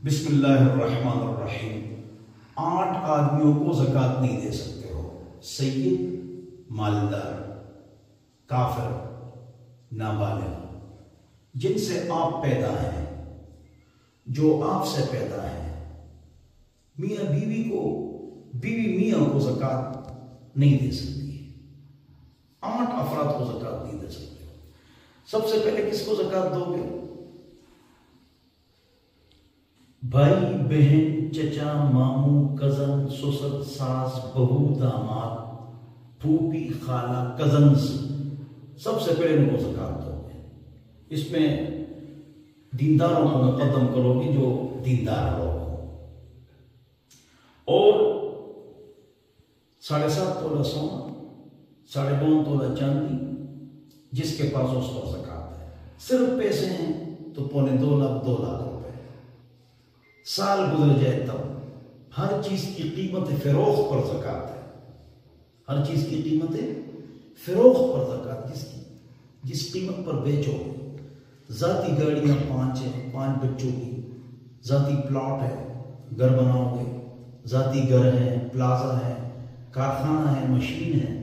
بسم اللہ الرحمن الرحیم۔ 8 آدمیوں کو زکوٰۃ نہیں دے سکتے ہو: سید، مالدار، کافر، نابالغ، جن سے آپ پیدا ہیں، جو آپ سے پیدا ہیں۔ میاں بیوی کو، بیوی میاں کو زکوٰۃ نہیں دے سکتی ہے۔ 8 افراد کو زکوٰۃ نہیں دے سکتے ہو۔ سب سے پہلے کس کو زکوٰۃ دو گے؟ بھائی، بہن، چچا، ماموں، کزن، سسر، ساس، بہو، داماد، پھوپھی، خالہ، کزنز، سب سے پہلے ان کو زکوٰۃ دو گے۔ اس میں دینداروں کو مقدم کرو گے، جو دیندار لوگ ہوں، اور 7.5 تولہ سونا، 2.5 تولہ چاندی، جس کے پاس اس پر زکوٰۃ ہے۔ صرف پیسے ہیں تو 2.25 لاکھ 2 لاکھ روپے۔ سال گزر جائے تب ہر چیز کی قیمت فروخت پر زکوٰۃ ہے۔ ہر چیز کی قیمت فروخت پر زکوٰۃ، جس قیمت پر بیچو گے۔ ذاتی گاڑیاں 5 ہیں، 5 بچوں کی، ذاتی پلاٹ ہے، گھر بناؤ گے، ذاتی گھر ہے، پلازا ہے، کارخانہ ہے، مشین ہے،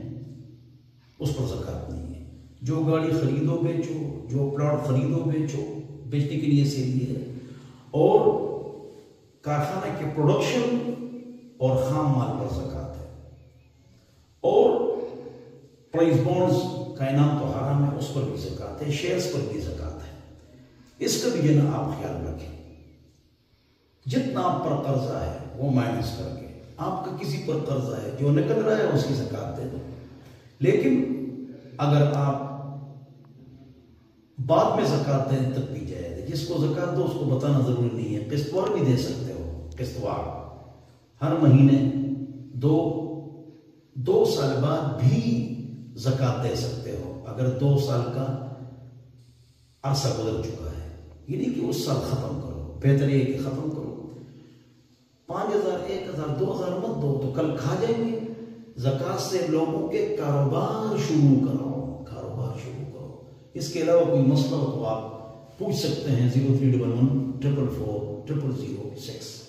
اس پر زکوٰۃ نہیں ہے۔ جو گاڑی خریدو بیچو، جو پلاٹ خریدو بیچو، بیچنے کے لیے سے لیے ہے، اور کارخانہ کے پروڈکشن اور خام مال پر زکوٰۃ ہے، اور پرائز بانڈز کا انعام تو حرام ہے، اس پر بھی زکوٰۃ ہے، شیئرز پر بھی زکوٰۃ ہے۔ اس کا بھی جو نا آپ خیال رکھیں۔ جتنا آپ پر قرضہ ہے وہ مائنس کر کے، آپ کا کسی پر قرضہ ہے جو نکل رہا ہے اس کی زکوٰۃ دے دو۔ لیکن اگر آپ بعد میں زکوٰۃ دیں تب بھی جائز ہے۔ جس کو زکوٰۃ دو اس کو بتانا ضروری نہیں ہے۔ قسط وار بھی دے سکتے ہو۔ قسط وار ہر مہینے 2 سال بعد بھی زکوٰۃ دے سکتے ہو، اگر 2 سال کا عرصہ گزر چکا ہے۔ یہ نہیں کہ اس سال ختم کرو، بہتر یہ کہ ختم کرو۔ 5,000 1,000 2,000 مت دو تو کل کھا جائیں گے۔ زکوٰۃ سے لوگوں کے کاروبار شروع کرو۔ اس کے علاوہ کوئی مسئلہ ہو تو آپ پوچھ سکتے ہیں 0311 444 006۔